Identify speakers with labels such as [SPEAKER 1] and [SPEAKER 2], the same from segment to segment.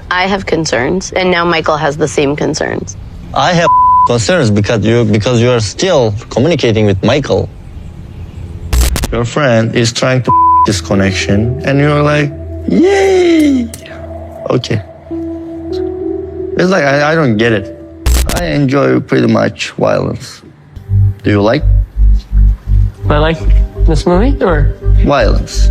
[SPEAKER 1] I have concerns, and now Michael has the same concerns.
[SPEAKER 2] I have concerns because you are still communicating with Michael. Your friend is trying to this connection, and you're like, yay! Okay. It's like, I don't get it. I enjoy pretty much violence. Do you like?
[SPEAKER 3] I like this movie, or?
[SPEAKER 2] Violence.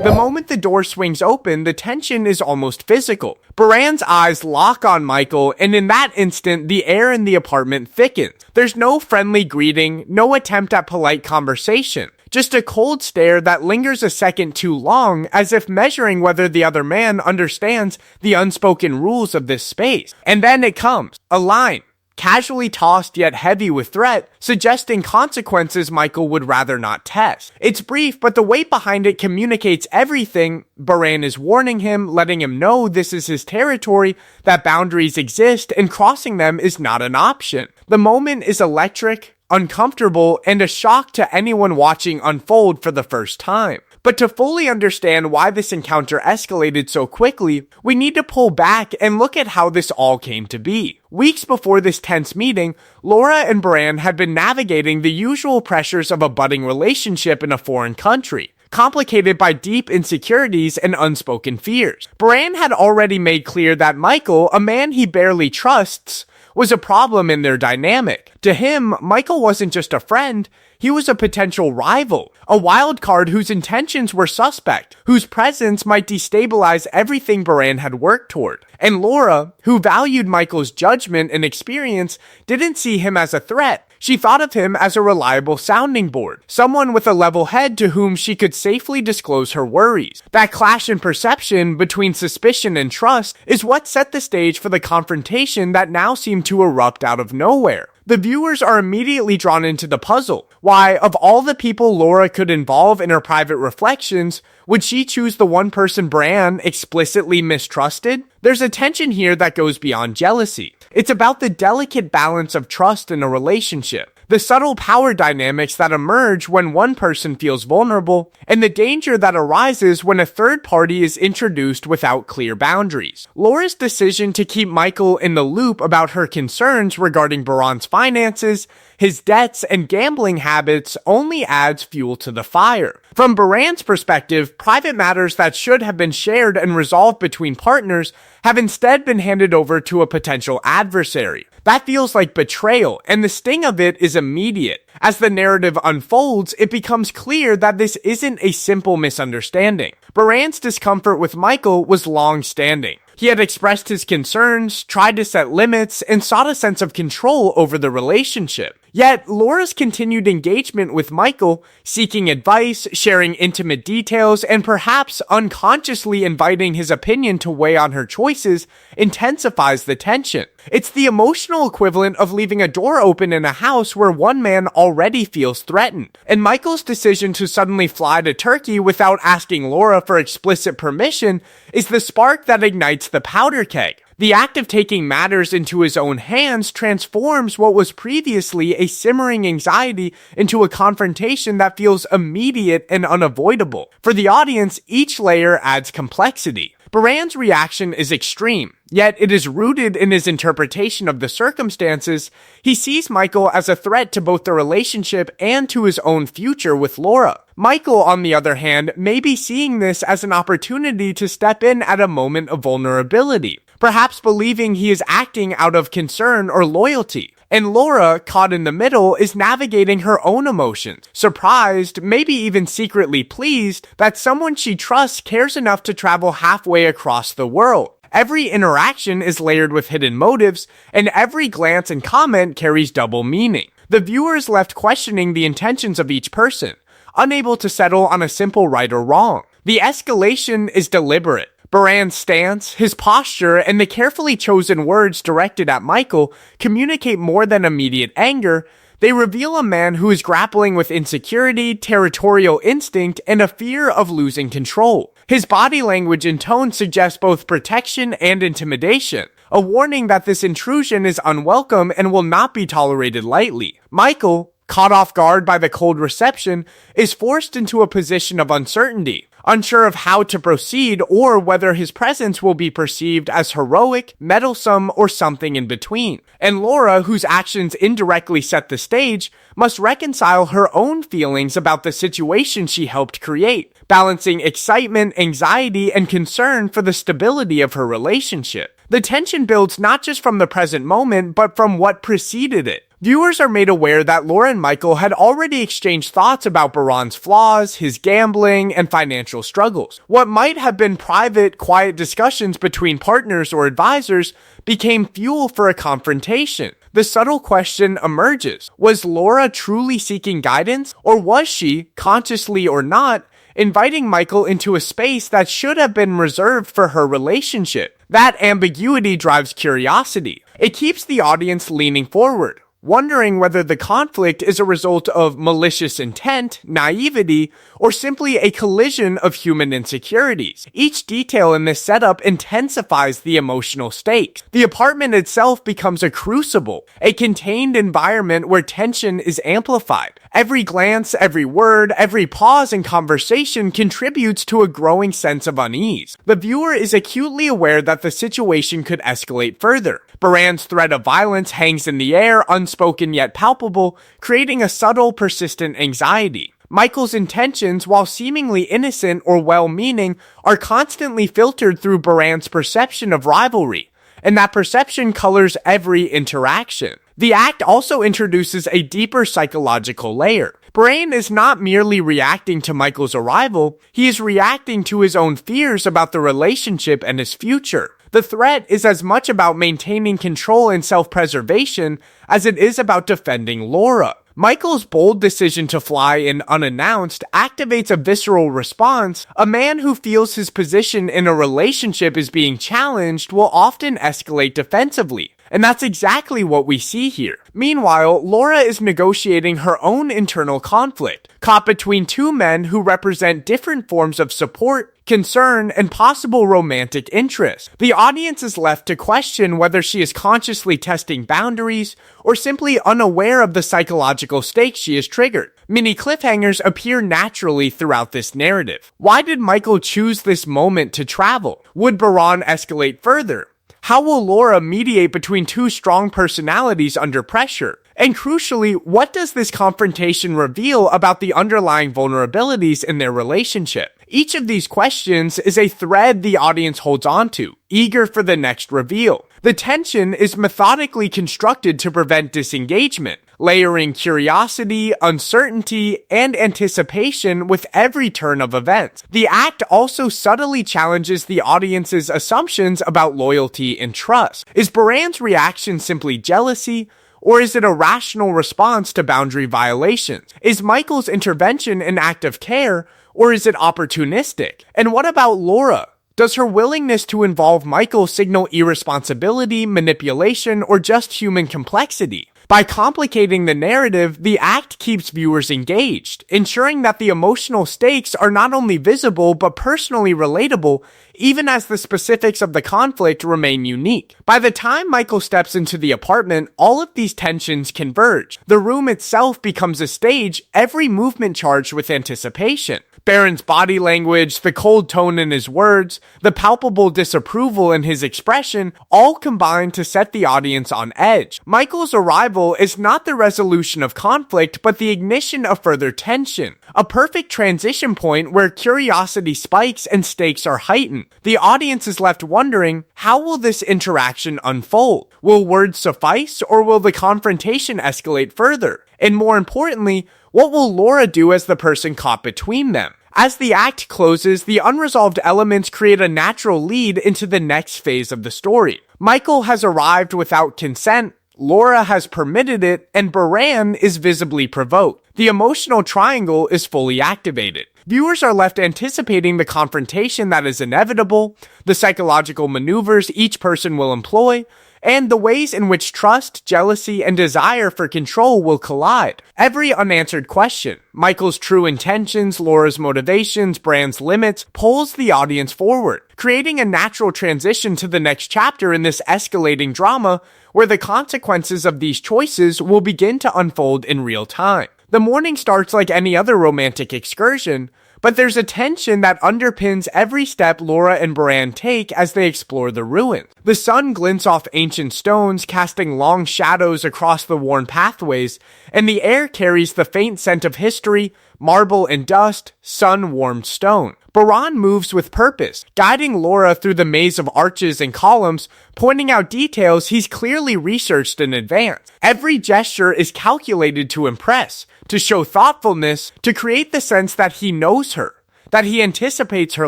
[SPEAKER 4] The moment the door swings open, the tension is almost physical. Beran's eyes lock on Michael, and in that instant, the air in the apartment thickens. There's no friendly greeting, no attempt at polite conversation. Just a cold stare that lingers a second too long, as if measuring whether the other man understands the unspoken rules of this space. And then it comes. A line. Casually tossed yet heavy with threat, suggesting consequences Michael would rather not test. It's brief, but the weight behind it communicates everything. Beran is warning him, letting him know this is his territory, that boundaries exist, and crossing them is not an option. The moment is electric, uncomfortable, and a shock to anyone watching unfold for the first time. But to fully understand why this encounter escalated so quickly, we need to pull back and look at how this all came to be. Weeks before this tense meeting, Laura and Beran had been navigating the usual pressures of a budding relationship in a foreign country, complicated by deep insecurities and unspoken fears. Beran had already made clear that Michael, a man he barely trusts, was a problem in their dynamic. To him, Michael wasn't just a friend, he was a potential rival, a wild card whose intentions were suspect, whose presence might destabilize everything Beran had worked toward. And Laura, who valued Michael's judgment and experience, didn't see him as a threat. She thought of him as a reliable sounding board, someone with a level head to whom she could safely disclose her worries. That clash in perception between suspicion and trust is what set the stage for the confrontation that now seemed to erupt out of nowhere. The viewers are immediately drawn into the puzzle. Why, of all the people Laura could involve in her private reflections, would she choose the one person Beran explicitly mistrusted? There's a tension here that goes beyond jealousy. It's about the delicate balance of trust in a relationship, the subtle power dynamics that emerge when one person feels vulnerable, and the danger that arises when a third party is introduced without clear boundaries. Laura's decision to keep Michael in the loop about her concerns regarding Beran's finances, his debts, and gambling habits only adds fuel to the fire. From Beran's perspective, private matters that should have been shared and resolved between partners have instead been handed over to a potential adversary. That feels like betrayal, and the sting of it is immediate. As the narrative unfolds, it becomes clear that this isn't a simple misunderstanding. Beran's discomfort with Michael was long-standing. He had expressed his concerns, tried to set limits, and sought a sense of control over the relationship. Yet, Laura's continued engagement with Michael, seeking advice, sharing intimate details, and perhaps unconsciously inviting his opinion to weigh on her choices, intensifies the tension. It's the emotional equivalent of leaving a door open in a house where one man already feels threatened. And Michael's decision to suddenly fly to Turkey without asking Laura for explicit permission is the spark that ignites the powder keg. The act of taking matters into his own hands transforms what was previously a simmering anxiety into a confrontation that feels immediate and unavoidable. For the audience, each layer adds complexity. Beran's reaction is extreme, yet it is rooted in his interpretation of the circumstances. He sees Michael as a threat to both the relationship and to his own future with Laura. Michael, on the other hand, may be seeing this as an opportunity to step in at a moment of vulnerability, perhaps believing he is acting out of concern or loyalty. And Laura, caught in the middle, is navigating her own emotions, surprised, maybe even secretly pleased, that someone she trusts cares enough to travel halfway across the world. Every interaction is layered with hidden motives, and every glance and comment carries double meaning. The viewer is left questioning the intentions of each person, unable to settle on a simple right or wrong. The escalation is deliberate. Beran's stance, his posture, and the carefully chosen words directed at Michael communicate more than immediate anger. They reveal a man who is grappling with insecurity, territorial instinct, and a fear of losing control. His body language and tone suggest both protection and intimidation, a warning that this intrusion is unwelcome and will not be tolerated lightly. Michael, caught off guard by the cold reception, is forced into a position of uncertainty. unsure of how to proceed or whether his presence will be perceived as heroic, meddlesome, or something in between. And Laura, whose actions indirectly set the stage, must reconcile her own feelings about the situation she helped create, balancing excitement, anxiety, and concern for the stability of her relationship. The tension builds not just from the present moment, but from what preceded it. Viewers are made aware that Laura and Michael had already exchanged thoughts about Beran's flaws, his gambling, and financial struggles. What might have been private, quiet discussions between partners or advisors became fuel for a confrontation. The subtle question emerges: was Laura truly seeking guidance, or was she, consciously or not, inviting Michael into a space that should have been reserved for her relationship? That ambiguity drives curiosity. It keeps the audience leaning forward, wondering whether the conflict is a result of malicious intent, naivety, or simply a collision of human insecurities. Each detail in this setup intensifies the emotional stakes. The apartment itself becomes a crucible, a contained environment where tension is amplified. Every glance, every word, every pause in conversation contributes to a growing sense of unease. The viewer is acutely aware that the situation could escalate further. Beran's threat of violence hangs in the air, unspoken yet palpable, creating a subtle, persistent anxiety. Michael's intentions, while seemingly innocent or well-meaning, are constantly filtered through Beran's perception of rivalry, and that perception colors every interaction. The act also introduces a deeper psychological layer. Beran is not merely reacting to Michael's arrival, he is reacting to his own fears about the relationship and his future. The threat is as much about maintaining control and self-preservation as it is about defending Laura. Michael's bold decision to fly in unannounced activates a visceral response. A man who feels his position in a relationship is being challenged will often escalate defensively. And that's exactly what we see here. Meanwhile, Laura is negotiating her own internal conflict, caught between two men who represent different forms of support, concern, and possible romantic interest. The audience is left to question whether she is consciously testing boundaries or simply unaware of the psychological stakes she has triggered. Mini cliffhangers appear naturally throughout this narrative. Why did Michael choose this moment to travel? Would Beran escalate further? How will Laura mediate between two strong personalities under pressure? And crucially, what does this confrontation reveal about the underlying vulnerabilities in their relationship? Each of these questions is a thread the audience holds onto, eager for the next reveal. The tension is methodically constructed to prevent disengagement, layering curiosity, uncertainty, and anticipation with every turn of events. The act also subtly challenges the audience's assumptions about loyalty and trust. Is Beran's reaction simply jealousy, or is it a rational response to boundary violations? Is Michael's intervention an act of care, or is it opportunistic? And what about Laura? Does her willingness to involve Michael signal irresponsibility, manipulation, or just human complexity? By complicating the narrative, the act keeps viewers engaged, ensuring that the emotional stakes are not only visible but personally relatable, even as the specifics of the conflict remain unique. By the time Michael steps into the apartment, all of these tensions converge. The room itself becomes a stage, every movement charged with anticipation. Beran's body language, the cold tone in his words, the palpable disapproval in his expression, all combine to set the audience on edge. Michael's arrival is not the resolution of conflict, but the ignition of further tension. A perfect transition point where curiosity spikes and stakes are heightened. The audience is left wondering, how will this interaction unfold? Will words suffice, or will the confrontation escalate further? And more importantly, what will Laura do as the person caught between them? As the act closes, the unresolved elements create a natural lead into the next phase of the story. Michael has arrived without consent, Laura has permitted it, and Beran is visibly provoked. The emotional triangle is fully activated. Viewers are left anticipating the confrontation that is inevitable, the psychological maneuvers each person will employ, and the ways in which trust, jealousy, and desire for control will collide. Every unanswered question, Michael's true intentions, Laura's motivations, Beran's limits, pulls the audience forward, creating a natural transition to the next chapter in this escalating drama where the consequences of these choices will begin to unfold in real time. The morning starts like any other romantic excursion, But there's a tension that underpins every step Laura and Beran take as they explore the ruins. The sun glints off ancient stones, casting long shadows across the worn pathways, and the air carries the faint scent of history, marble and dust, sun-warmed stone. Beran moves with purpose, guiding Laura through the maze of arches and columns, pointing out details he's clearly researched in advance. Every gesture is calculated to impress, to show thoughtfulness, to create the sense that he knows her, that he anticipates her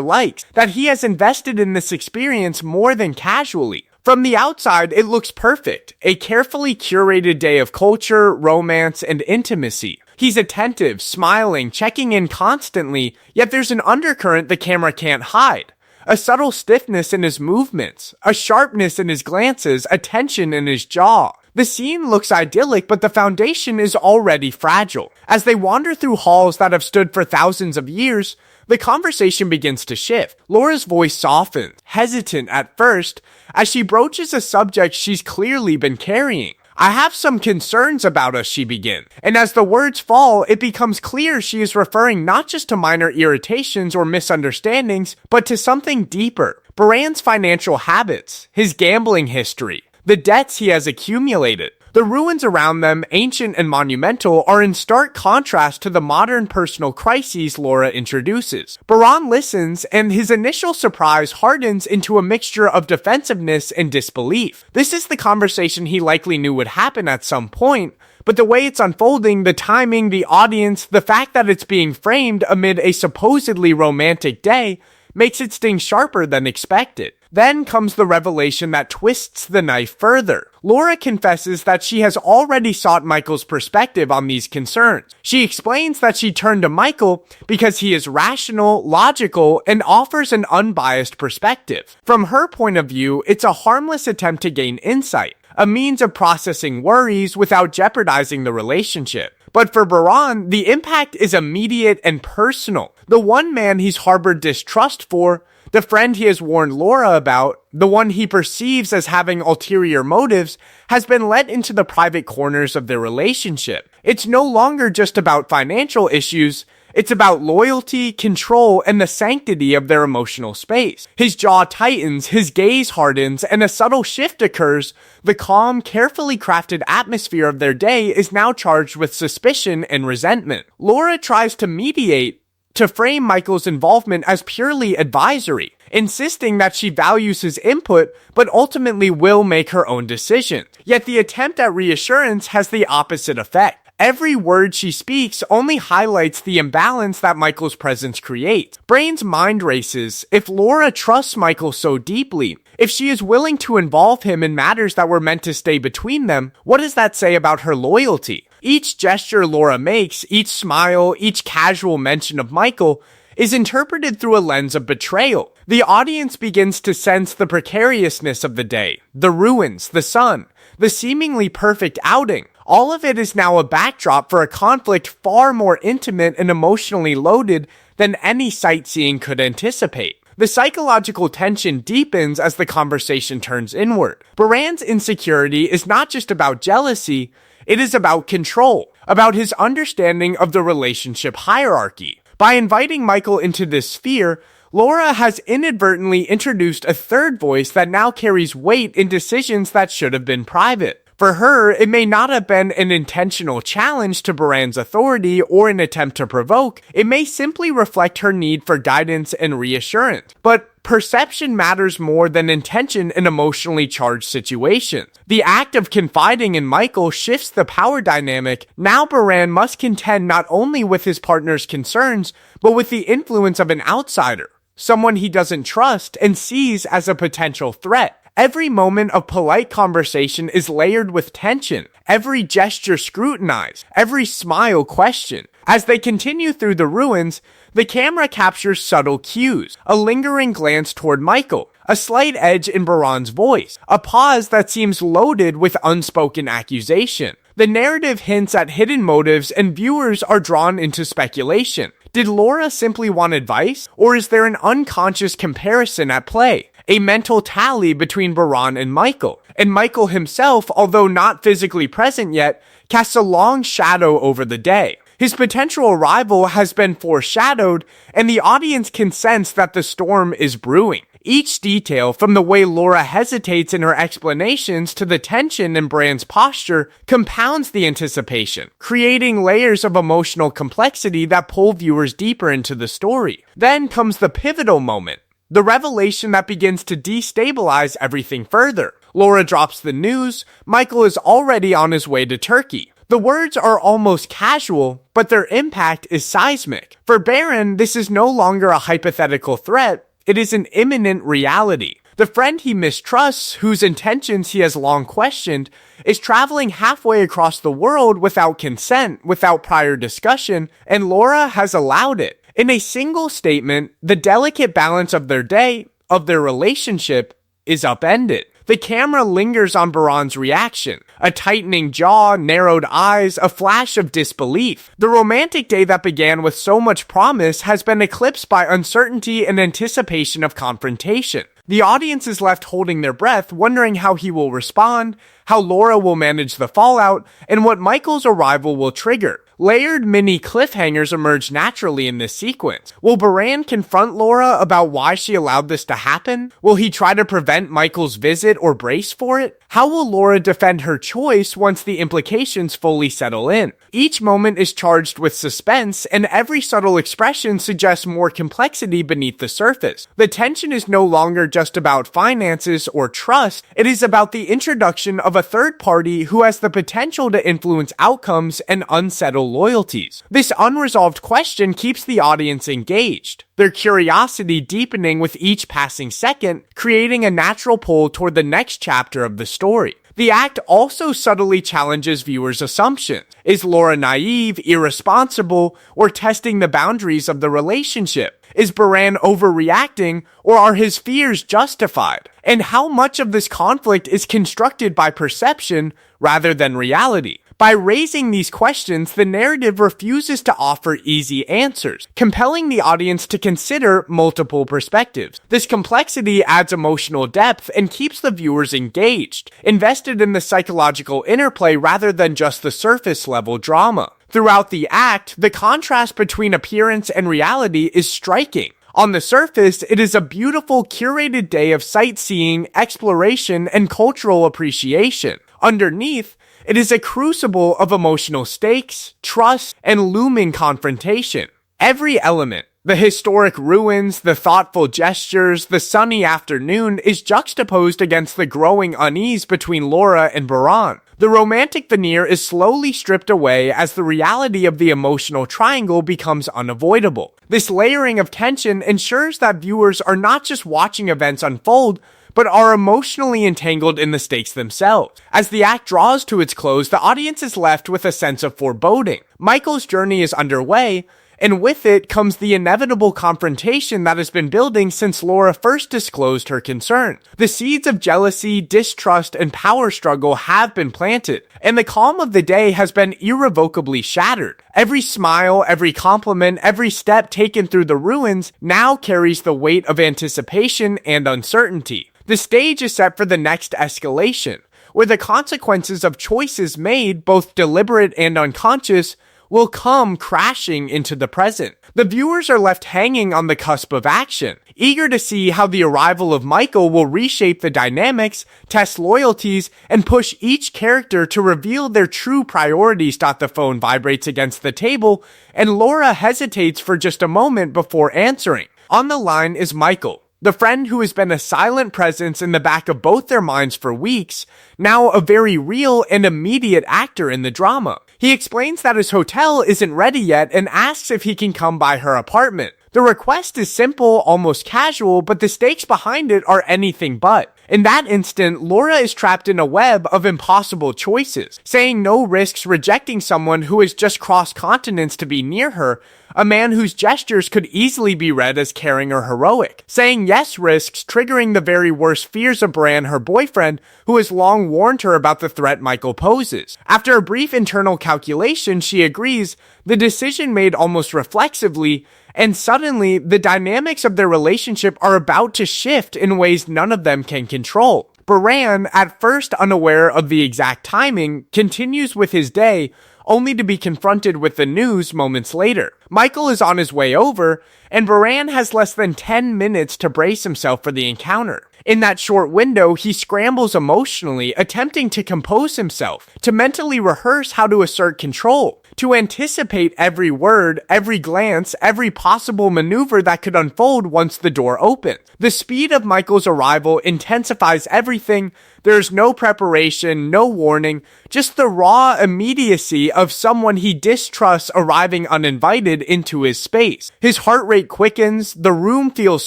[SPEAKER 4] likes, that he has invested in this experience more than casually. From the outside, it looks perfect, a carefully curated day of culture, romance, and intimacy. He's attentive, smiling, checking in constantly, yet there's an undercurrent the camera can't hide. A subtle stiffness in his movements, a sharpness in his glances, a tension in his jaw. The scene looks idyllic, but the foundation is already fragile. As they wander through halls that have stood for thousands of years, the conversation begins to shift. Laura's voice softens, hesitant at first, as she broaches a subject she's clearly been carrying. "I have some concerns about us," she begins. And as the words fall, it becomes clear she is referring not just to minor irritations or misunderstandings, but to something deeper. Beran's financial habits, his gambling history, the debts he has accumulated. The ruins around them, ancient and monumental, are in stark contrast to the modern personal crises Laura introduces. Beran listens, and his initial surprise hardens into a mixture of defensiveness and disbelief. This is the conversation he likely knew would happen at some point, but the way it's unfolding, the timing, the audience, the fact that it's being framed amid a supposedly romantic day, makes it sting sharper than expected. Then comes the revelation that twists the knife further. Laura confesses that she has already sought Michael's perspective on these concerns. She explains that she turned to Michael because he is rational, logical, and offers an unbiased perspective. From her point of view, it's a harmless attempt to gain insight, a means of processing worries without jeopardizing the relationship. But for Beran, the impact is immediate and personal. The one man he's harbored distrust for, the friend he has warned Laura about, the one he perceives as having ulterior motives, has been let into the private corners of their relationship. It's no longer just about financial issues, it's about loyalty, control, and the sanctity of their emotional space. His jaw tightens, his gaze hardens, and a subtle shift occurs. The calm, carefully crafted atmosphere of their day is now charged with suspicion and resentment. Laura tries to mediate, to frame Michael's involvement as purely advisory, insisting that she values his input but ultimately will make her own decision. Yet the attempt at reassurance has the opposite effect. Every word she speaks only highlights the imbalance that Michael's presence creates. Brain's mind races. If Laura trusts Michael so deeply, if she is willing to involve him in matters that were meant to stay between them, what does that say about her loyalty? Each gesture Laura makes, each smile, each casual mention of Michael, is interpreted through a lens of betrayal. The audience begins to sense the precariousness of the day, the ruins, the sun, the seemingly perfect outing. All of it is now a backdrop for a conflict far more intimate and emotionally loaded than any sightseeing could anticipate. The psychological tension deepens as the conversation turns inward. Beran's insecurity is not just about jealousy, it is about control, about his understanding of the relationship hierarchy. By inviting Michael into this sphere, Laura has inadvertently introduced a third voice that now carries weight in decisions that should have been private. For her, it may not have been an intentional challenge to Beran's authority or an attempt to provoke. It may simply reflect her need for guidance and reassurance. But perception matters more than intention in emotionally charged situations. The act of confiding in Michael shifts the power dynamic. Now Beran must contend not only with his partner's concerns, but with the influence of an outsider, someone he doesn't trust and sees as a potential threat. Every moment of polite conversation is layered with tension, every gesture scrutinized, every smile questioned. As they continue through the ruins, the camera captures subtle cues, a lingering glance toward Michael, a slight edge in Beran's voice, a pause that seems loaded with unspoken accusation. The narrative hints at hidden motives and viewers are drawn into speculation. Did Laura simply want advice, or is there an unconscious comparison at play? A mental tally between Beran and Michael. And Michael himself, although not physically present yet, casts a long shadow over the day. His potential arrival has been foreshadowed, and the audience can sense that the storm is brewing. Each detail, from the way Laura hesitates in her explanations to the tension in Beran's posture, compounds the anticipation, creating layers of emotional complexity that pull viewers deeper into the story. Then comes the pivotal moment, the revelation that begins to destabilize everything further. Laura drops the news. Michael is already on his way to Turkey. The words are almost casual, but their impact is seismic. For Beran, this is no longer a hypothetical threat. It is an imminent reality. The friend he mistrusts, whose intentions he has long questioned, is traveling halfway across the world without consent, without prior discussion, and Laura has allowed it. In a single statement, the delicate balance of their day, of their relationship, is upended. The camera lingers on Beran's reaction. A tightening jaw, narrowed eyes, a flash of disbelief. The romantic day that began with so much promise has been eclipsed by uncertainty and anticipation of confrontation. The audience is left holding their breath, wondering how he will respond, how Laura will manage the fallout, and what Michael's arrival will trigger. Layered mini cliffhangers emerge naturally in this sequence. Will Beran confront Laura about why she allowed this to happen? Will he try to prevent Michael's visit or brace for it? How will Laura defend her choice once the implications fully settle in? Each moment is charged with suspense, and every subtle expression suggests more complexity beneath the surface. The tension is no longer just about finances or trust, it is about the introduction of a third party who has the potential to influence outcomes and unsettle loyalties. This unresolved question keeps the audience engaged, their curiosity deepening with each passing second, creating a natural pull toward the next chapter of the story. The act also subtly challenges viewers' assumptions. Is Laura naive, irresponsible, or testing the boundaries of the relationship? Is Beran overreacting, or are his fears justified? And how much of this conflict is constructed by perception rather than reality? By raising these questions, the narrative refuses to offer easy answers, compelling the audience to consider multiple perspectives. This complexity adds emotional depth and keeps the viewers engaged, invested in the psychological interplay rather than just the surface-level drama. Throughout the act, the contrast between appearance and reality is striking. On the surface, it is a beautiful, curated day of sightseeing, exploration, and cultural appreciation. Underneath, it is a crucible of emotional stakes, trust, and looming confrontation. Every element, the historic ruins, the thoughtful gestures, the sunny afternoon, is juxtaposed against the growing unease between Laura and Beran. The romantic veneer is slowly stripped away as the reality of the emotional triangle becomes unavoidable. This layering of tension ensures that viewers are not just watching events unfold, but are emotionally entangled in the stakes themselves. As the act draws to its close, the audience is left with a sense of foreboding. Michael's journey is underway, and with it comes the inevitable confrontation that has been building since Laura first disclosed her concern. The seeds of jealousy, distrust, and power struggle have been planted, and the calm of the day has been irrevocably shattered. Every smile, every compliment, every step taken through the ruins now carries the weight of anticipation and uncertainty. The stage is set for the next escalation, where the consequences of choices made, both deliberate and unconscious, will come crashing into the present. The viewers are left hanging on the cusp of action, eager to see how the arrival of Michael will reshape the dynamics, test loyalties, and push each character to reveal their true priorities. The phone vibrates against the table, and Laura hesitates for just a moment before answering. On the line is Michael, the friend who has been a silent presence in the back of both their minds for weeks, now a very real and immediate actor in the drama. He explains that his hotel isn't ready yet and asks if he can come by her apartment. The request is simple, almost casual, but the stakes behind it are anything but. In that instant, Laura is trapped in a web of impossible choices. Saying no risks rejecting someone who has just crossed continents to be near her, a man whose gestures could easily be read as caring or heroic. Saying yes risks triggering the very worst fears of Beran, her boyfriend, who has long warned her about the threat Michael poses. After a brief internal calculation, she agrees, the decision made almost reflexively, and suddenly, the dynamics of their relationship are about to shift in ways none of them can control. Beran, at first unaware of the exact timing, continues with his day, only to be confronted with the news moments later. Michael is on his way over, and Beran has less than 10 minutes to brace himself for the encounter. In that short window, he scrambles emotionally, attempting to compose himself, to mentally rehearse how to assert control, to anticipate every word, every glance, every possible maneuver that could unfold once the door opened. The speed of Michael's arrival intensifies everything. There's no preparation, no warning, just the raw immediacy of someone he distrusts arriving uninvited into his space. His heart rate quickens, the room feels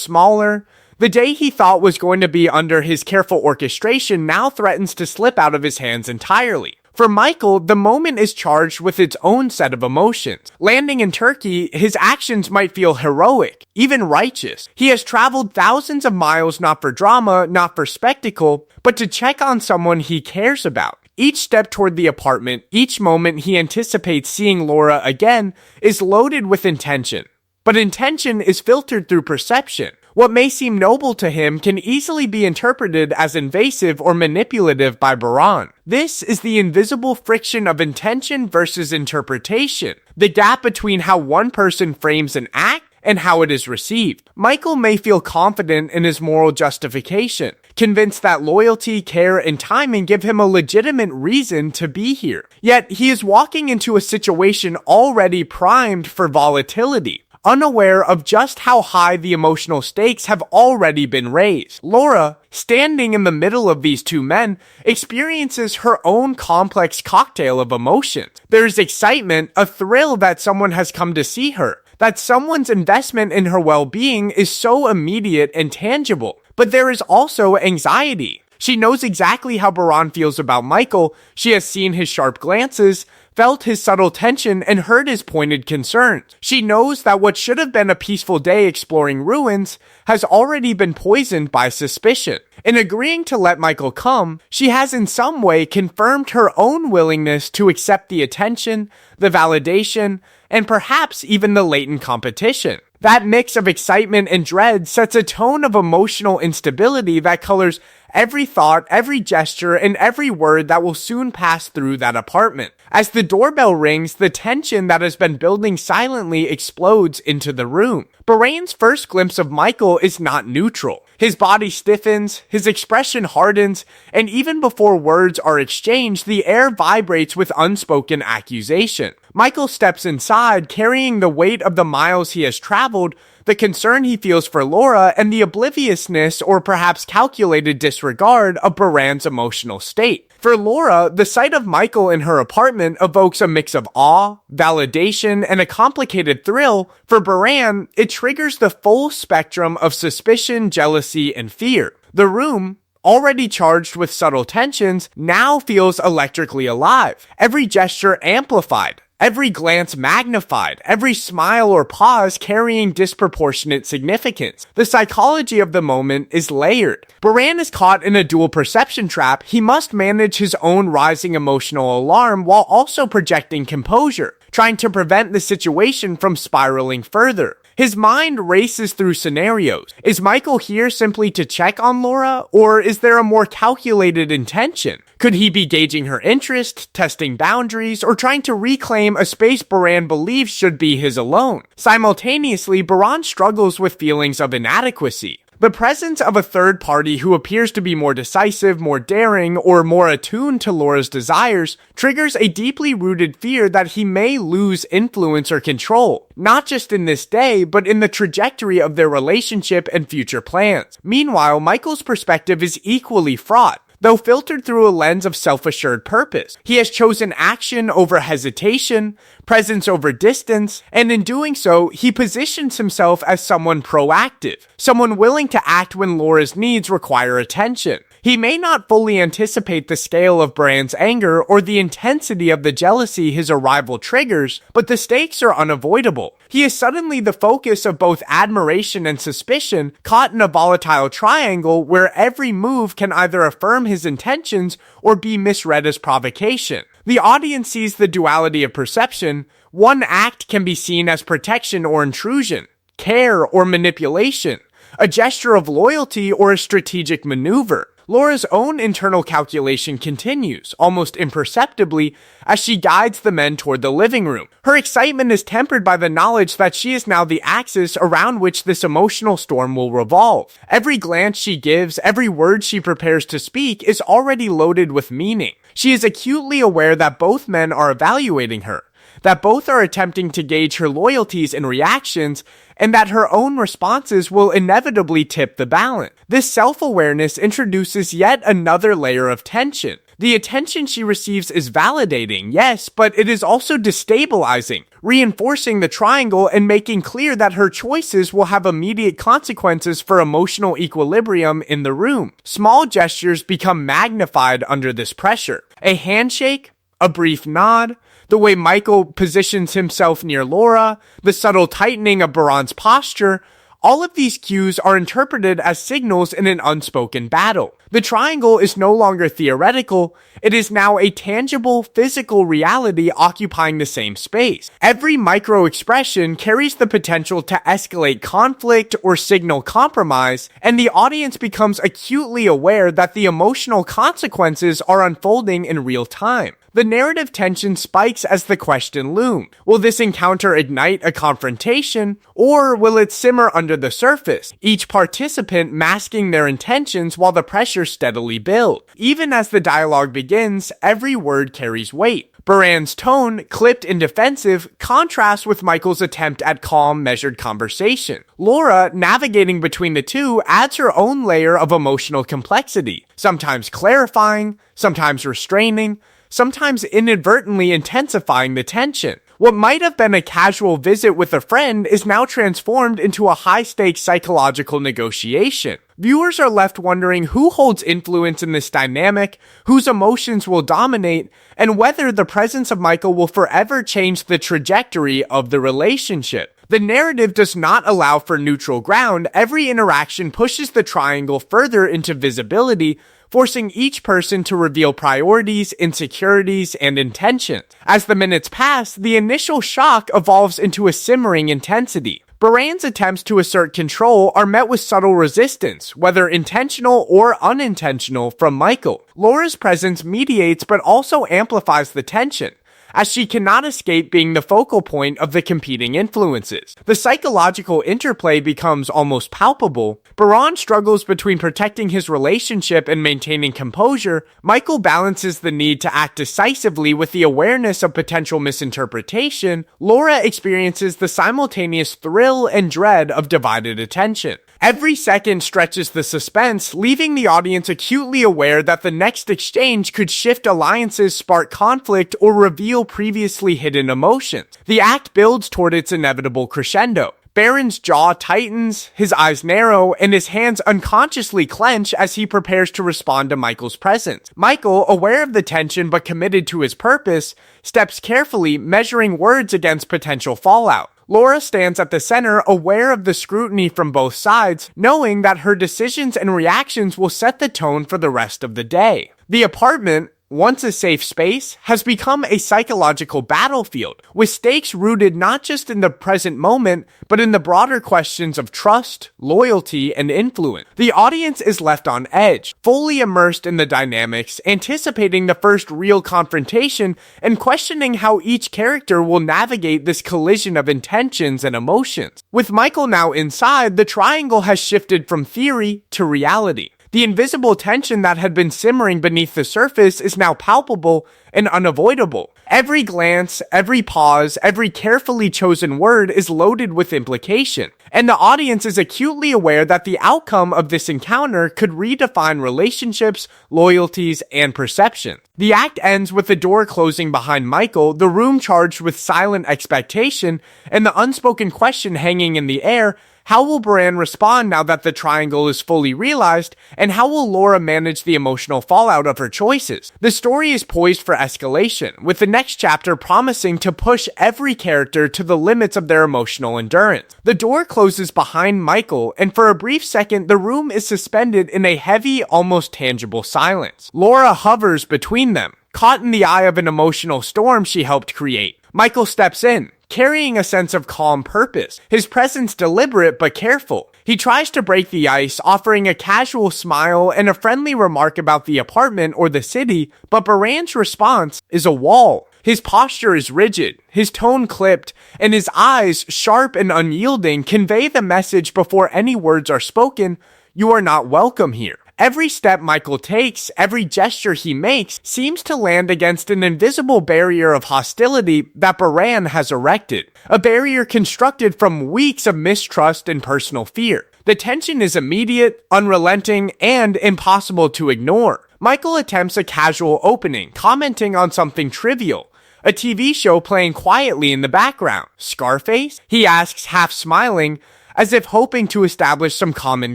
[SPEAKER 4] smaller. The day he thought was going to be under his careful orchestration now threatens to slip out of his hands entirely. For Michael, the moment is charged with its own set of emotions. Landing in Turkey, his actions might feel heroic, even righteous. He has traveled thousands of miles not for drama, not for spectacle, but to check on someone he cares about. Each step toward the apartment, each moment he anticipates seeing Laura again, is loaded with intention. But intention is filtered through perception. What may seem noble to him can easily be interpreted as invasive or manipulative by Beran. This is the invisible friction of intention versus interpretation, the gap between how one person frames an act and how it is received. Michael may feel confident in his moral justification, convinced that loyalty, care, and timing give him a legitimate reason to be here. Yet he is walking into a situation already primed for volatility, unaware of just how high the emotional stakes have already been raised. Laura, standing in the middle of these two men, experiences her own complex cocktail of emotions. There is excitement, a thrill that someone has come to see her, that someone's investment in her well-being is so immediate and tangible. But there is also anxiety. She knows exactly how Beran feels about Michael. She has seen his sharp glances, felt his subtle tension, and heard his pointed concerns. She knows that what should have been a peaceful day exploring ruins has already been poisoned by suspicion. In agreeing to let Michael come, she has in some way confirmed her own willingness to accept the attention, the validation, and perhaps even the latent competition. That mix of excitement and dread sets a tone of emotional instability that colors every thought, every gesture, and every word that will soon pass through that apartment. As the doorbell rings, the tension that has been building silently explodes into the room. Beran's first glimpse of Michael is not neutral. His body stiffens, his expression hardens, and even before words are exchanged, the air vibrates with unspoken accusation. Michael steps inside, carrying the weight of the miles he has traveled, the concern he feels for Laura, and the obliviousness or perhaps calculated disregard of Beran's emotional state. For Laura, the sight of Michael in her apartment evokes a mix of awe, validation, and a complicated thrill. For Beran, it triggers the full spectrum of suspicion, jealousy, and fear. The room, already charged with subtle tensions, now feels electrically alive. Every gesture amplified, every glance magnified, every smile or pause carrying disproportionate significance. The psychology of the moment is layered. Beran is caught in a dual perception trap. He must manage his own rising emotional alarm while also projecting composure, trying to prevent the situation from spiraling further. His mind races through scenarios. Is Michael here simply to check on Laura, or is there a more calculated intention? Could he be gauging her interest, testing boundaries, or trying to reclaim a space Beran believes should be his alone? Simultaneously, Beran struggles with feelings of inadequacy. The presence of a third party who appears to be more decisive, more daring, or more attuned to Laura's desires triggers a deeply rooted fear that he may lose influence or control, not just in this day, but in the trajectory of their relationship and future plans. Meanwhile, Michael's perspective is equally fraught. Though filtered through a lens of self-assured purpose, he has chosen action over hesitation, presence over distance, and in doing so, he positions himself as someone proactive, someone willing to act when Laura's needs require attention. He may not fully anticipate the scale of Beran's anger or the intensity of the jealousy his arrival triggers, but the stakes are unavoidable. He is suddenly the focus of both admiration and suspicion, caught in a volatile triangle where every move can either affirm his intentions or be misread as provocation. The audience sees the duality of perception. One act can be seen as protection or intrusion, care or manipulation, a gesture of loyalty or a strategic maneuver. Laura's own internal calculation continues, almost imperceptibly, as she guides the men toward the living room. Her excitement is tempered by the knowledge that she is now the axis around which this emotional storm will revolve. Every glance she gives, every word she prepares to speak is already loaded with meaning. She is acutely aware that both men are evaluating her, that both are attempting to gauge her loyalties and reactions, and that her own responses will inevitably tip the balance. This self-awareness introduces yet another layer of tension. The attention she receives is validating, yes, but it is also destabilizing, reinforcing the triangle and making clear that her choices will have immediate consequences for emotional equilibrium in the room. Small gestures become magnified under this pressure. A handshake, a brief nod, the way Michael positions himself near Laura, the subtle tightening of Beran's posture, all of these cues are interpreted as signals in an unspoken battle. The triangle is no longer theoretical, it is now a tangible, physical reality occupying the same space. Every micro-expression carries the potential to escalate conflict or signal compromise, and the audience becomes acutely aware that the emotional consequences are unfolding in real time. The narrative tension spikes as the question looms. Will this encounter ignite a confrontation, or will it simmer under the surface, each participant masking their intentions while the pressure steadily builds? Even as the dialogue begins, every word carries weight. Beran's tone, clipped and defensive, contrasts with Michael's attempt at calm, measured conversation. Laura, navigating between the two, adds her own layer of emotional complexity, sometimes clarifying, sometimes restraining, sometimes inadvertently intensifying the tension. What might have been a casual visit with a friend is now transformed into a high-stakes psychological negotiation. Viewers are left wondering who holds influence in this dynamic, whose emotions will dominate, and whether the presence of Michael will forever change the trajectory of the relationship. The narrative does not allow for neutral ground. Every interaction pushes the triangle further into visibility, forcing each person to reveal priorities, insecurities, and intentions. As the minutes pass, the initial shock evolves into a simmering intensity. Beran's attempts to assert control are met with subtle resistance, whether intentional or unintentional, from Michael. Laura's presence mediates but also amplifies the tension, as she cannot escape being the focal point of the competing influences. The psychological interplay becomes almost palpable. Beran struggles between protecting his relationship and maintaining composure. Michael balances the need to act decisively with the awareness of potential misinterpretation. Laura experiences the simultaneous thrill and dread of divided attention. Every second stretches the suspense, leaving the audience acutely aware that the next exchange could shift alliances, spark conflict, or reveal previously hidden emotions. The act builds toward its inevitable crescendo. Beran's jaw tightens, his eyes narrow, and his hands unconsciously clench as he prepares to respond to Michael's presence. Michael, aware of the tension but committed to his purpose, steps carefully, measuring words against potential fallout. Laura stands at the center, aware of the scrutiny from both sides, knowing that her decisions and reactions will set the tone for the rest of the day. The apartment, once a safe space, has become a psychological battlefield, with stakes rooted not just in the present moment, but in the broader questions of trust, loyalty, and influence. The audience is left on edge, fully immersed in the dynamics, anticipating the first real confrontation, and questioning how each character will navigate this collision of intentions and emotions. With Michael now inside, the triangle has shifted from theory to reality. The invisible tension that had been simmering beneath the surface is now palpable and unavoidable. Every glance, every pause, every carefully chosen word is loaded with implication, and the audience is acutely aware that the outcome of this encounter could redefine relationships, loyalties, and perception. The act ends with the door closing behind Michael, the room charged with silent expectation, and the unspoken question hanging in the air: how will Beran respond now that the triangle is fully realized, and how will Laura manage the emotional fallout of her choices? The story is poised for escalation, with the next chapter promising to push every character to the limits of their emotional endurance. The door closes behind Michael, and for a brief second, the room is suspended in a heavy, almost tangible silence. Laura hovers between them, caught in the eye of an emotional storm she helped create. Michael steps in, carrying a sense of calm purpose, his presence deliberate but careful. He tries to break the ice, offering a casual smile and a friendly remark about the apartment or the city, but Beran's response is a wall. His posture is rigid, his tone clipped, and his eyes, sharp and unyielding, convey the message before any words are spoken: you are not welcome here. Every step Michael takes, every gesture he makes, seems to land against an invisible barrier of hostility that Beran has erected. A barrier constructed from weeks of mistrust and personal fear. The tension is immediate, unrelenting, and impossible to ignore. Michael attempts a casual opening, commenting on something trivial. A TV show playing quietly in the background. Scarface? He asks, half smiling, as if hoping to establish some common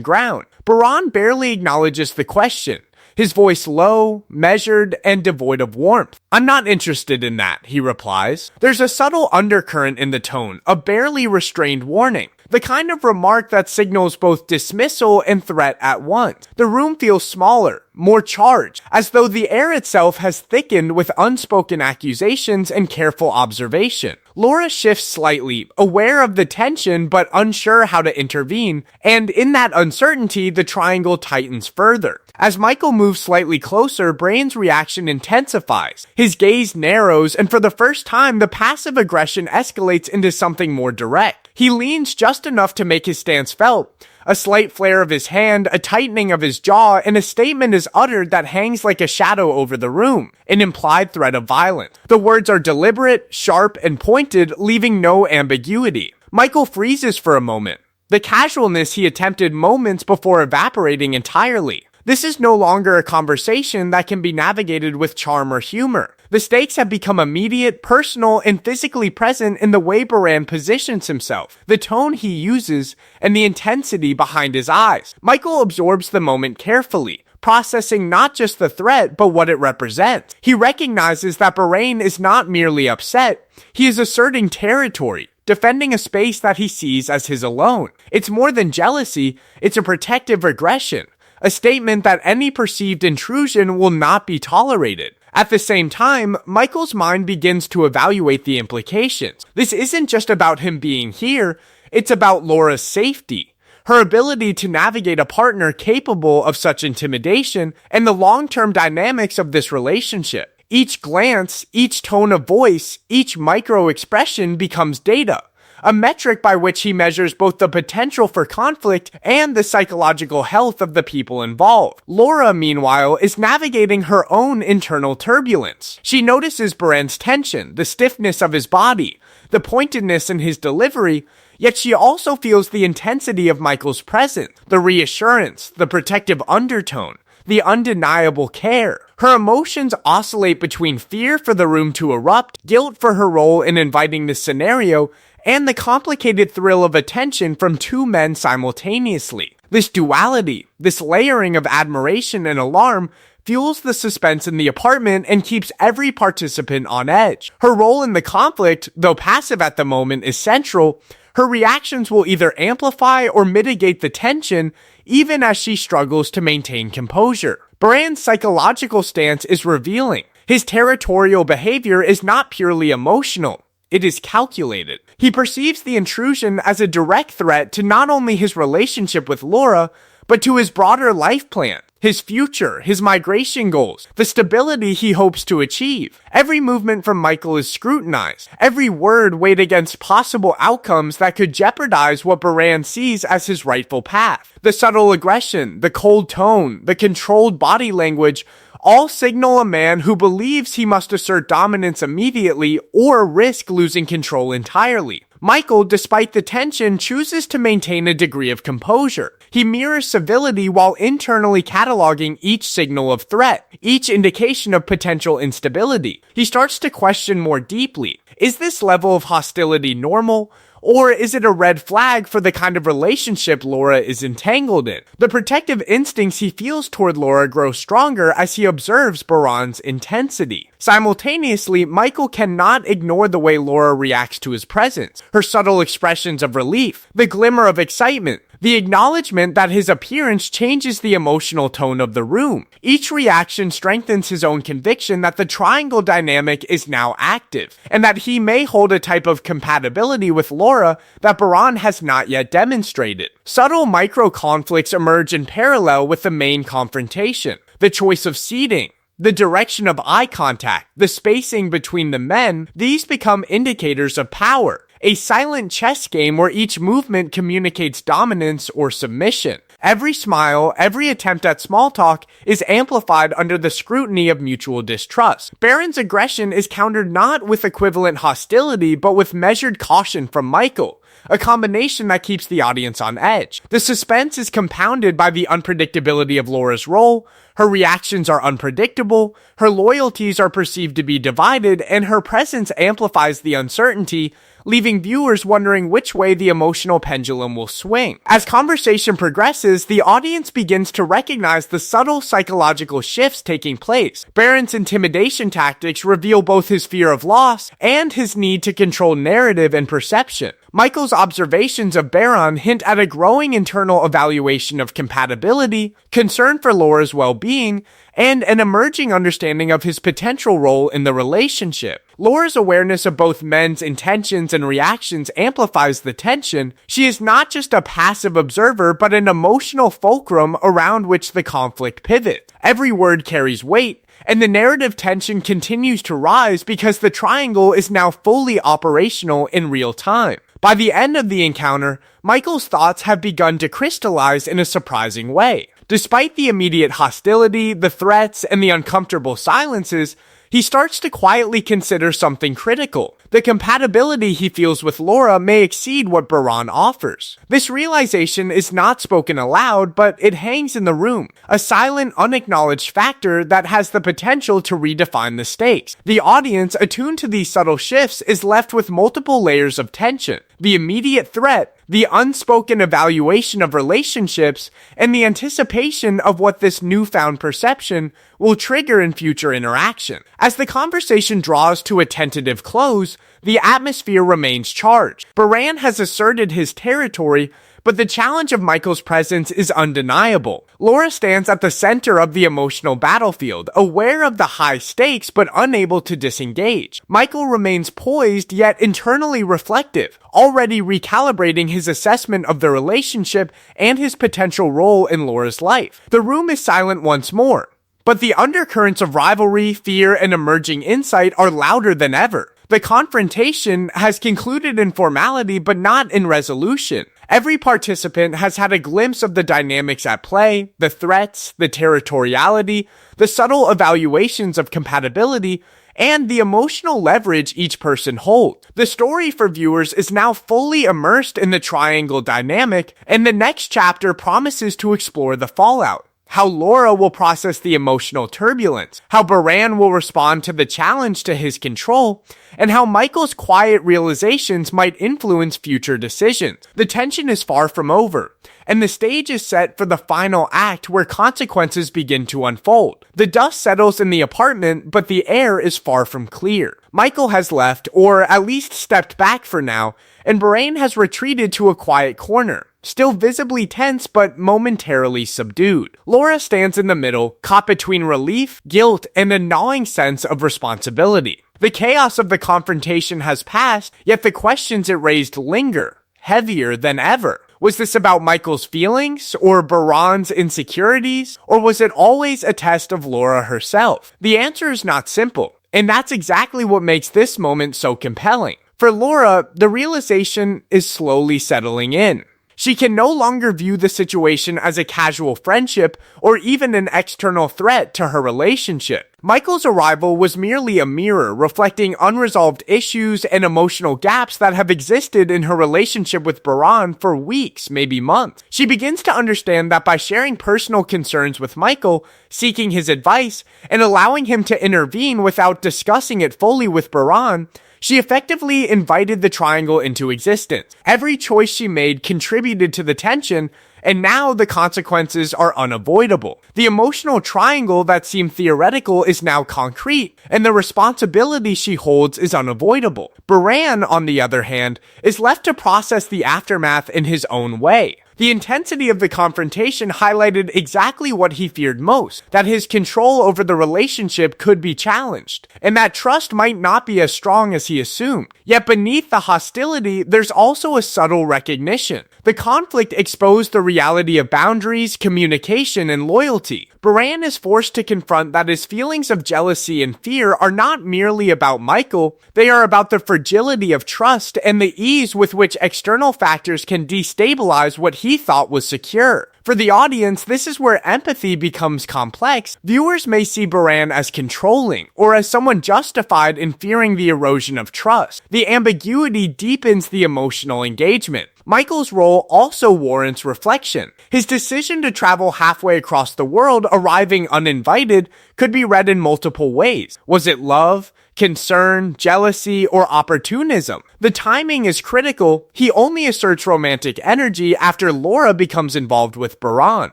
[SPEAKER 4] ground. Beran barely acknowledges the question, his voice low, measured, and devoid of warmth. I'm not interested in that, he replies. There's a subtle undercurrent in the tone, a barely restrained warning. The kind of remark that signals both dismissal and threat at once. The room feels smaller, more charged, as though the air itself has thickened with unspoken accusations and careful observation. Laura shifts slightly, aware of the tension but unsure how to intervene, and in that uncertainty, the triangle tightens further. As Michael moves slightly closer, Beran's reaction intensifies. His gaze narrows, and for the first time, the passive aggression escalates into something more direct. He leans just enough to make his stance felt. A slight flare of his hand, a tightening of his jaw, and a statement is uttered that hangs like a shadow over the room, an implied threat of violence. The words are deliberate, sharp, and pointed, leaving no ambiguity. Michael freezes for a moment, the casualness he attempted moments before evaporating entirely. This is no longer a conversation that can be navigated with charm or humor. The stakes have become immediate, personal, and physically present in the way Beran positions himself, the tone he uses, and the intensity behind his eyes. Michael absorbs the moment carefully, processing not just the threat, but what it represents. He recognizes that Beran is not merely upset, he is asserting territory, defending a space that he sees as his alone. It's more than jealousy, it's a protective aggression. A statement that any perceived intrusion will not be tolerated. At the same time, Michael's mind begins to evaluate the implications. This isn't just about him being here, it's about Laura's safety, her ability to navigate a partner capable of such intimidation, and the long-term dynamics of this relationship. Each glance, each tone of voice, each micro-expression becomes data. A metric by which he measures both the potential for conflict and the psychological health of the people involved. Laura, meanwhile, is navigating her own internal turbulence. She notices Beran's tension, the stiffness of his body, the pointedness in his delivery, yet she also feels the intensity of Michael's presence, the reassurance, the protective undertone, the undeniable care. Her emotions oscillate between fear for the room to erupt, guilt for her role in inviting this scenario, and the complicated thrill of attention from two men simultaneously. This duality, this layering of admiration and alarm, fuels the suspense in the apartment and keeps every participant on edge. Her role in the conflict, though passive at the moment, is central. Her reactions will either amplify or mitigate the tension, even as she struggles to maintain composure. Beran's psychological stance is revealing. His territorial behavior is not purely emotional. It is calculated. He perceives the intrusion as a direct threat to not only his relationship with Laura, but to his broader life plan, his future, his migration goals, the stability he hopes to achieve. Every movement from Michael is scrutinized, every word weighed against possible outcomes that could jeopardize what Beran sees as his rightful path. The subtle aggression, the cold tone, the controlled body language, all signal a man who believes he must assert dominance immediately or risk losing control entirely. Michael, despite the tension, chooses to maintain a degree of composure. He mirrors civility while internally cataloging each signal of threat, each indication of potential instability. He starts to question more deeply. Is this level of hostility normal? Or is it a red flag for the kind of relationship Laura is entangled in? The protective instincts he feels toward Laura grow stronger as he observes Beran's intensity. Simultaneously, Michael cannot ignore the way Laura reacts to his presence, her subtle expressions of relief, the glimmer of excitement, the acknowledgement that his appearance changes the emotional tone of the room. Each reaction strengthens his own conviction that the triangle dynamic is now active, and that he may hold a type of compatibility with Laura that Beran has not yet demonstrated. Subtle micro-conflicts emerge in parallel with the main confrontation. The choice of seating, the direction of eye contact, the spacing between the men, these become indicators of power. A silent chess game where each movement communicates dominance or submission. Every smile, every attempt at small talk is amplified under the scrutiny of mutual distrust. Beran's aggression is countered not with equivalent hostility, but with measured caution from Michael, a combination that keeps the audience on edge. The suspense is compounded by the unpredictability of Laura's role. Her reactions are unpredictable, her loyalties are perceived to be divided, and her presence amplifies the uncertainty, leaving viewers wondering which way the emotional pendulum will swing. As conversation progresses, the audience begins to recognize the subtle psychological shifts taking place. Beran's intimidation tactics reveal both his fear of loss and his need to control narrative and perception. Michael's observations of Beran hint at a growing internal evaluation of compatibility, concern for Laura's well-being, and an emerging understanding of his potential role in the relationship. Laura's awareness of both men's intentions and reactions amplifies the tension. She is not just a passive observer, but an emotional fulcrum around which the conflict pivots. Every word carries weight, and the narrative tension continues to rise because the triangle is now fully operational in real time. By the end of the encounter, Michael's thoughts have begun to crystallize in a surprising way. Despite the immediate hostility, the threats, and the uncomfortable silences, he starts to quietly consider something critical. The compatibility he feels with Laura may exceed what Beran offers. This realization is not spoken aloud, but it hangs in the room, a silent, unacknowledged factor that has the potential to redefine the stakes. The audience, attuned to these subtle shifts, is left with multiple layers of tension. The immediate threat, the unspoken evaluation of relationships, and the anticipation of what this newfound perception will trigger in future interaction. As the conversation draws to a tentative close, the atmosphere remains charged. Beran has asserted his territory, but the challenge of Michael's presence is undeniable. Laura stands at the center of the emotional battlefield, aware of the high stakes but unable to disengage. Michael remains poised yet internally reflective, already recalibrating his assessment of the relationship and his potential role in Laura's life. The room is silent once more, but the undercurrents of rivalry, fear, and emerging insight are louder than ever. The confrontation has concluded in formality but not in resolution. Every participant has had a glimpse of the dynamics at play, the threats, the territoriality, the subtle evaluations of compatibility, and the emotional leverage each person holds. The story for viewers is now fully immersed in the triangle dynamic, and the next chapter promises to explore the fallout. How Laura will process the emotional turbulence, how Beran will respond to the challenge to his control, and how Michael's quiet realizations might influence future decisions. The tension is far from over, and the stage is set for the final act where consequences begin to unfold. The dust settles in the apartment, but the air is far from clear. Michael has left, or at least stepped back for now, and Beran has retreated to a quiet corner, still visibly tense but momentarily subdued. Laura stands in the middle, caught between relief, guilt, and a gnawing sense of responsibility. The chaos of the confrontation has passed, yet the questions it raised linger, heavier than ever. Was this about Michael's feelings, or Beran's insecurities, or was it always a test of Laura herself? The answer is not simple, and that's exactly what makes this moment so compelling. For Laura, the realization is slowly settling in. She can no longer view the situation as a casual friendship or even an external threat to her relationship. Michael's arrival was merely a mirror reflecting unresolved issues and emotional gaps that have existed in her relationship with Beran for weeks, maybe months. She begins to understand that by sharing personal concerns with Michael, seeking his advice, and allowing him to intervene without discussing it fully with Beran, she effectively invited the triangle into existence. Every choice she made contributed to the tension, and now the consequences are unavoidable. The emotional triangle that seemed theoretical is now concrete, and the responsibility she holds is unavoidable. Beran, on the other hand, is left to process the aftermath in his own way. The intensity of the confrontation highlighted exactly what he feared most, that his control over the relationship could be challenged, and that trust might not be as strong as he assumed. Yet beneath the hostility, there's also a subtle recognition. The conflict exposed the reality of boundaries, communication, and loyalty. Beran is forced to confront that his feelings of jealousy and fear are not merely about Michael, they are about the fragility of trust and the ease with which external factors can destabilize what he thought was secure. For the audience, this is where empathy becomes complex. Viewers may see Beran as controlling, or as someone justified in fearing the erosion of trust. The ambiguity deepens the emotional engagement. Michael's role also warrants reflection. His decision to travel halfway across the world, arriving uninvited, could be read in multiple ways. Was it love, concern, jealousy, or opportunism? The timing is critical. He only asserts romantic energy after Laura becomes involved with Beran.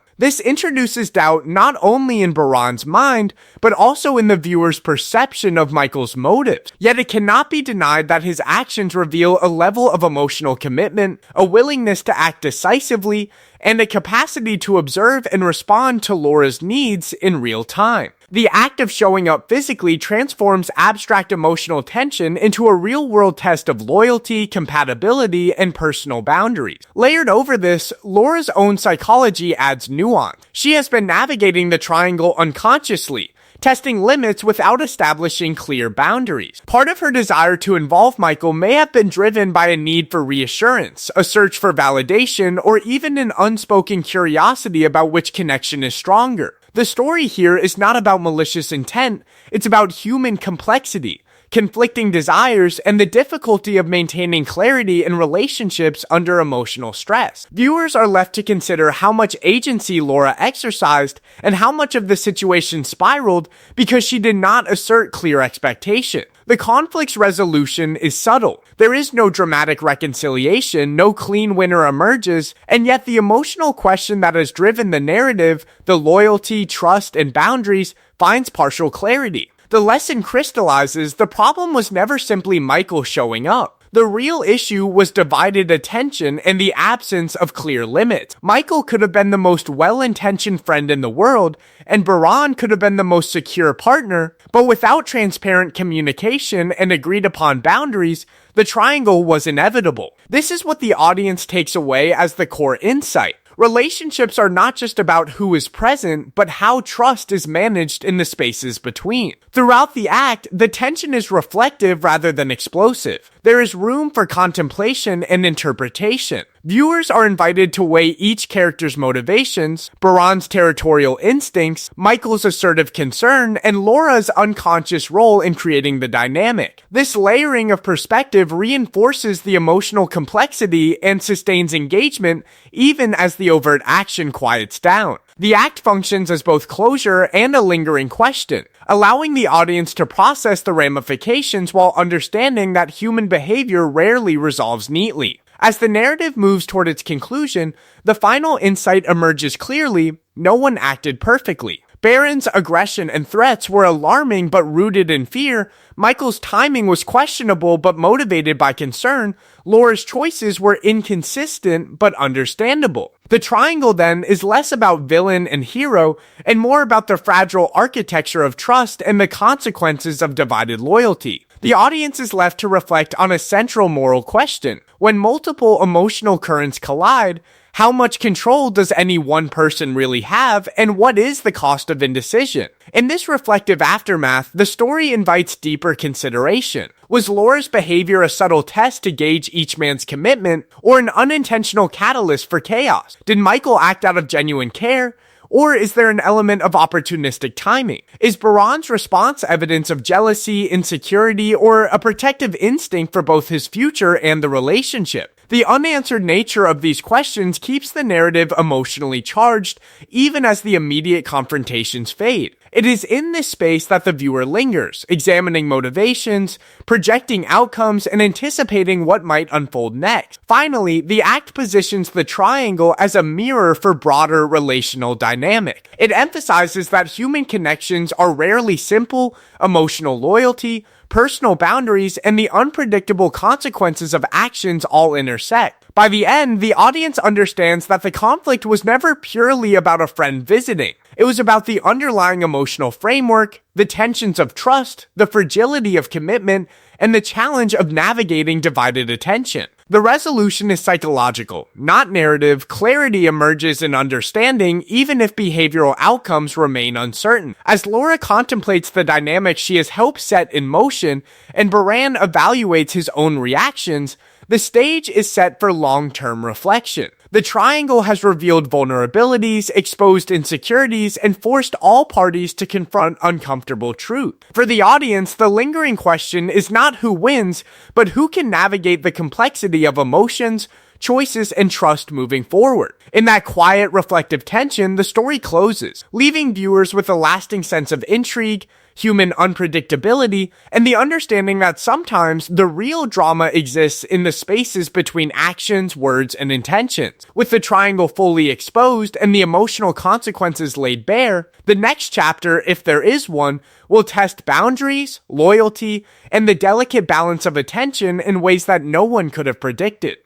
[SPEAKER 4] This introduces doubt not only in Beran's mind, but also in the viewer's perception of Michael's motives. Yet it cannot be denied that his actions reveal a level of emotional commitment, a willingness to act decisively, and a capacity to observe and respond to Laura's needs in real time. The act of showing up physically transforms abstract emotional tension into a real-world test of loyalty, compatibility, and personal boundaries. Layered over this, Laura's own psychology adds nuance. She has been navigating the triangle unconsciously, testing limits without establishing clear boundaries. Part of her desire to involve Michael may have been driven by a need for reassurance, a search for validation, or even an unspoken curiosity about which connection is stronger. The story here is not about malicious intent, it's about human complexity, conflicting desires, and the difficulty of maintaining clarity in relationships under emotional stress. Viewers are left to consider how much agency Laura exercised and how much of the situation spiraled because she did not assert clear expectation. The conflict's resolution is subtle. There is no dramatic reconciliation, no clean winner emerges, and yet the emotional question that has driven the narrative, the loyalty, trust, and boundaries, finds partial clarity. The lesson crystallizes the problem was never simply Michael showing up. The real issue was divided attention and the absence of clear limits. Michael could have been the most well-intentioned friend in the world, and Beran could have been the most secure partner, but without transparent communication and agreed-upon boundaries, the triangle was inevitable. This is what the audience takes away as the core insight. Relationships are not just about who is present, but how trust is managed in the spaces between. Throughout the act, the tension is reflective rather than explosive. There is room for contemplation and interpretation. Viewers are invited to weigh each character's motivations, Beran's territorial instincts, Michael's assertive concern, and Laura's unconscious role in creating the dynamic. This layering of perspective reinforces the emotional complexity and sustains engagement even as the overt action quiets down. The act functions as both closure and a lingering question, allowing the audience to process the ramifications while understanding that human behavior rarely resolves neatly. As the narrative moves toward its conclusion, the final insight emerges clearly: no one acted perfectly. Beran's aggression and threats were alarming but rooted in fear. Michael's timing was questionable but motivated by concern. Laura's choices were inconsistent but understandable. The triangle, then, is less about villain and hero and more about the fragile architecture of trust and the consequences of divided loyalty. The audience is left to reflect on a central moral question. When multiple emotional currents collide, how much control does any one person really have, and what is the cost of indecision? In this reflective aftermath, the story invites deeper consideration. Was Laura's behavior a subtle test to gauge each man's commitment, or an unintentional catalyst for chaos? Did Michael act out of genuine care? Or is there an element of opportunistic timing? Is Beran's response evidence of jealousy, insecurity, or a protective instinct for both his future and the relationship? The unanswered nature of these questions keeps the narrative emotionally charged, even as the immediate confrontations fade. It is in this space that the viewer lingers, examining motivations, projecting outcomes, and anticipating what might unfold next. Finally, the act positions the triangle as a mirror for broader relational dynamic. It emphasizes that human connections are rarely simple, emotional loyalty, personal boundaries, and the unpredictable consequences of actions all intersect. By the end, the audience understands that the conflict was never purely about a friend visiting. It was about the underlying emotional framework, the tensions of trust, the fragility of commitment, and the challenge of navigating divided attention. The resolution is psychological, not narrative. Clarity emerges in understanding, even if behavioral outcomes remain uncertain. As Laura contemplates the dynamic she has helped set in motion, and Beran evaluates his own reactions, the stage is set for long-term reflection. The triangle has revealed vulnerabilities, exposed insecurities, and forced all parties to confront uncomfortable truth. For the audience, the lingering question is not who wins, but who can navigate the complexity of emotions, choices, and trust moving forward. In that quiet, reflective tension, the story closes, leaving viewers with a lasting sense of intrigue, human unpredictability, and the understanding that sometimes the real drama exists in the spaces between actions, words, and intentions. With the triangle fully exposed and the emotional consequences laid bare, the next chapter, if there is one, will test boundaries, loyalty, and the delicate balance of attention in ways that no one could have predicted.